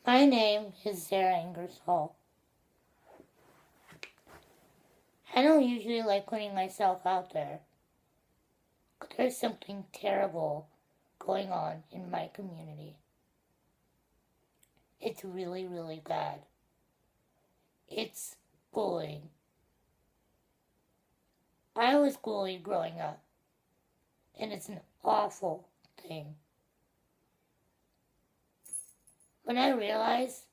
My name is Sarah Ingersoll. I don't usually like putting myself out there, but there's something terrible going on in my community. It's really, really bad. It's bullying. I was bullied growing up, and it's an awful thing. When I realized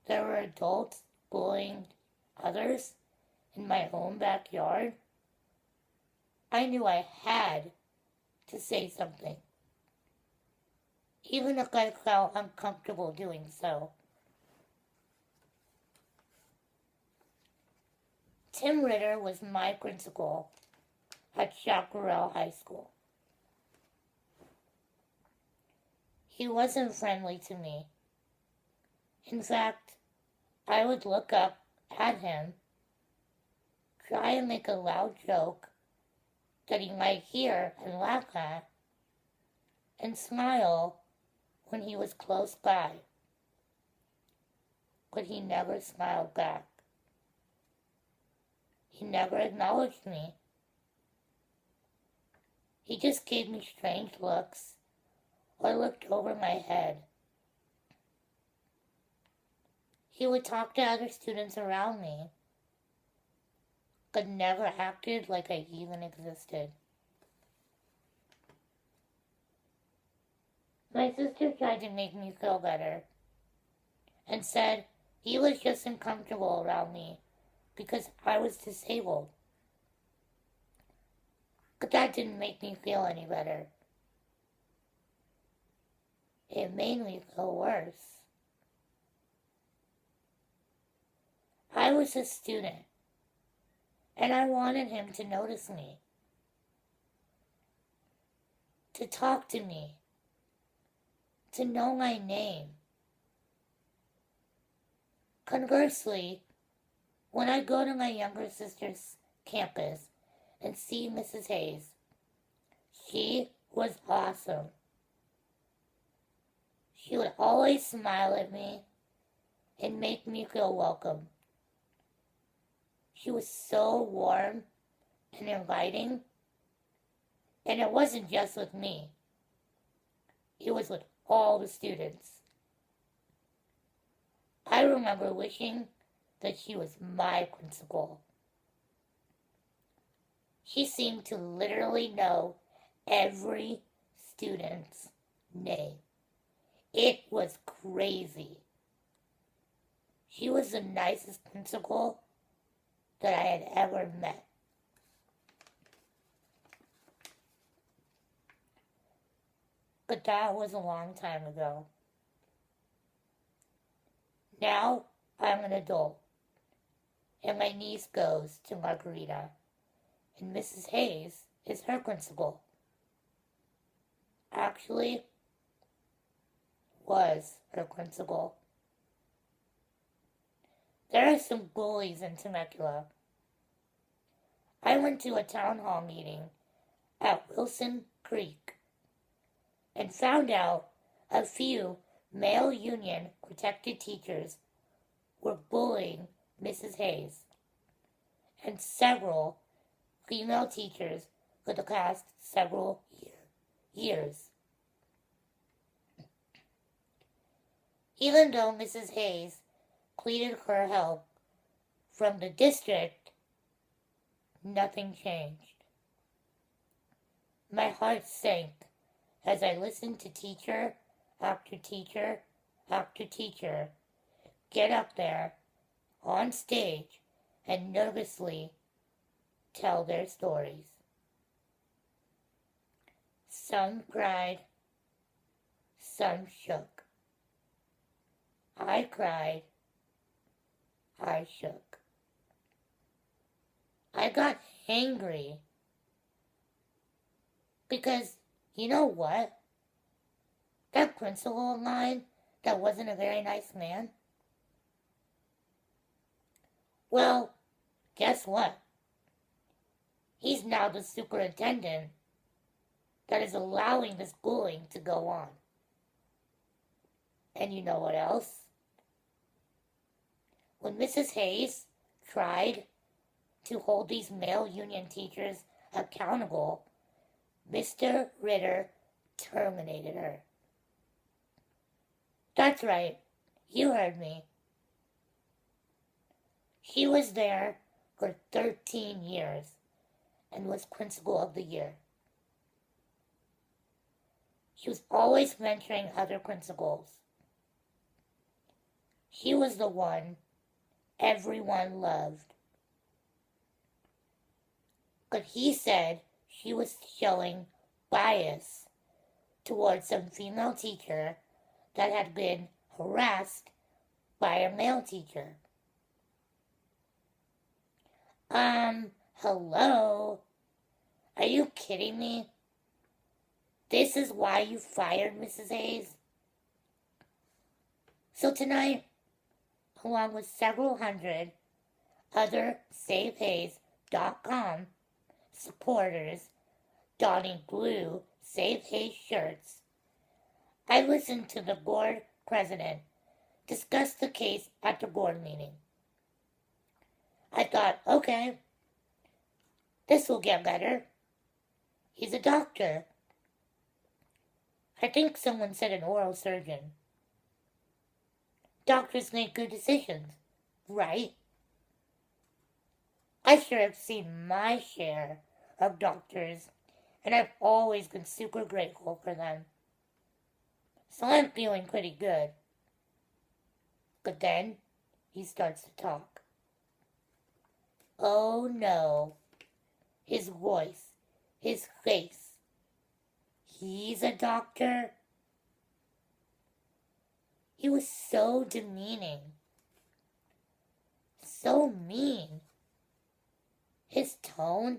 there were adults bullying others in my own backyard, I knew I had to say something, even if I felt uncomfortable doing so. Tim Ritter was my principal at Chaparral High School. He wasn't friendly to me. In fact, I would look up at him, try and make a loud joke that he might hear and laugh at, and smile when he was close by. But he never smiled back. He never acknowledged me. He just gave me strange looks or looked over my head. He would talk to other students around me, but never acted like I even existed. My sister tried to make me feel better and said he was just uncomfortable around me because I was disabled. But that didn't make me feel any better. It made me feel worse. I was a student, and I wanted him to notice me, to talk to me, to know my name. Conversely, when I go to my younger sister's campus and see Mrs. Hayes, she was awesome. She would always smile at me and make me feel welcome. She was so warm and inviting, and it wasn't just with me. It was with all the students. I remember wishing that she was my principal. She seemed to literally know every student's name. It was crazy. She was the nicest principal that I had ever met. But that was a long time ago. Now I'm an adult, and my niece goes to Margarita, and Mrs. Hayes is her principal. Actually, was her principal. There are some bullies in Temecula. I went to a town hall meeting at Wilson Creek and found out a few male union protected teachers were bullying Mrs. Hayes, and several female teachers for the past several years. Even though Mrs. Hayes pleaded for help from the district, nothing changed. My heart sank as I listened to teacher after teacher after teacher get up there on stage and nervously tell their stories. Some cried, some shook. I cried, I shook. I got angry because, you know what? That principal of mine that wasn't a very nice man, well, guess what? He's now the superintendent that is allowing this bullying to go on. And you know what else? When Mrs. Hayes tried to hold these male union teachers accountable, Mr. Ritter terminated her. That's right, you heard me. She was there for 13 years and was principal of the year. She was always mentoring other principals. She was the one everyone loved. But he said she was showing bias towards some female teacher that had been harassed by a male teacher. Hello? Are you kidding me? This is why you fired Mrs. Hayes? So tonight, along with several hundred other SaveHayes.com supporters donning blue Save Hayes shirts, I listened to the board president discuss the case at the board meeting. I thought, okay, this will get better. He's a doctor. I think someone said an oral surgeon. Doctors make good decisions, right? I sure have seen my share of doctors, and I've always been super grateful for them. So I'm feeling pretty good. But then he starts to talk. Oh no. His voice, his face. He's a doctor? He was so demeaning. So mean. His tone.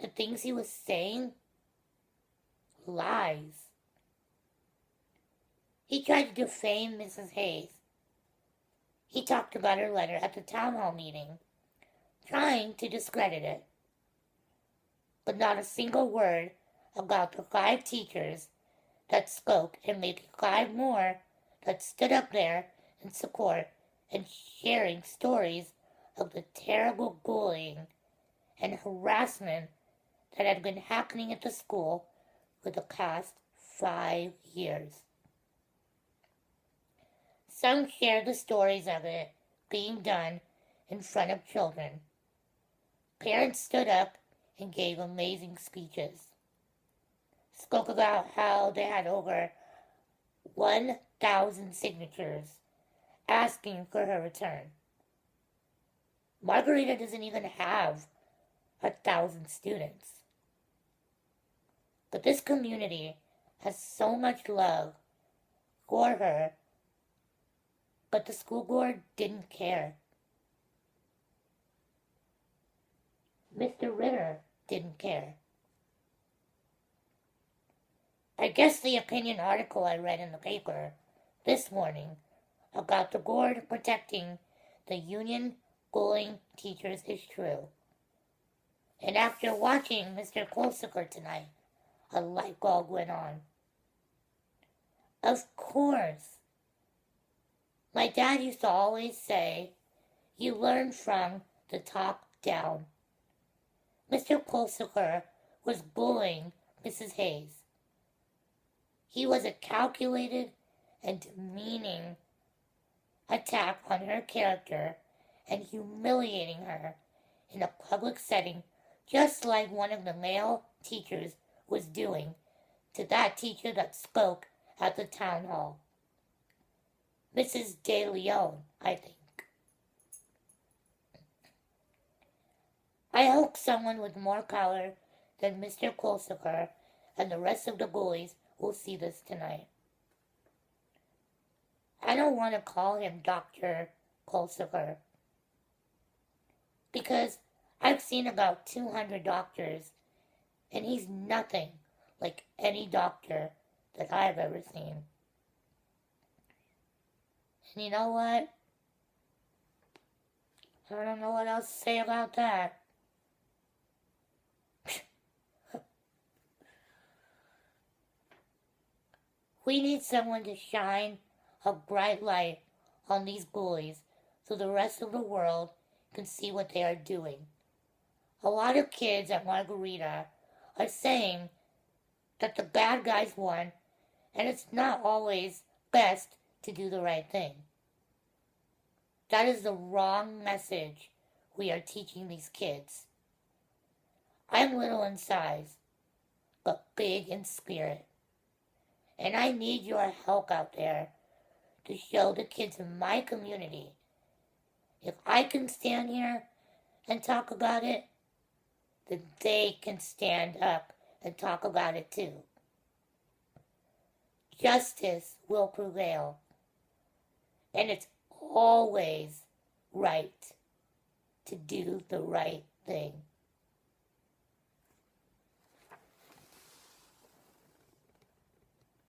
The things he was saying. Lies. He tried to defame Mrs. Hayes. He talked about her letter at the town hall meeting, trying to discredit it. But not a single word about the 5 teachers that spoke and maybe 5 more that stood up there in support and sharing stories of the terrible bullying and harassment that had been happening at the school for the past 5 years. Some shared the stories of it being done in front of children. Parents stood up and gave amazing speeches. Spoke about how they had over 1,000 signatures asking for her return. Margarita doesn't even have 1,000 students. But this community has so much love for her, but the school board didn't care. Mr. Ritter didn't care. I guess the opinion article I read in the paper this morning about the board protecting the union bullying teachers is true. And after watching Mr. Kolsiker tonight, a light bulb went on. Of course. My dad used to always say, you learn from the top down. Mr. Kolsiker was bullying Mrs. Hayes. He was a calculated and demeaning attack on her character and humiliating her in a public setting, just like one of the male teachers was doing to that teacher that spoke at the town hall. Mrs. De Leon, I think. I hope someone with more power than Mr. Kolsiker and the rest of the bullies will see this tonight. I don't want to call him Dr. Kolsiker because I've seen about 200 doctors and he's nothing like any doctor that I've ever seen. And you know what? I don't know what else to say about that. We need someone to shine a bright light on these bullies so the rest of the world can see what they are doing. A lot of kids at Margarita are saying that the bad guys won, and it's not always best to do the right thing. That is the wrong message we are teaching these kids. I'm little in size, but big in spirit. And I need your help out there to show the kids in my community. If I can stand here and talk about it, then they can stand up and talk about it too. Justice will prevail. And it's always right to do the right thing.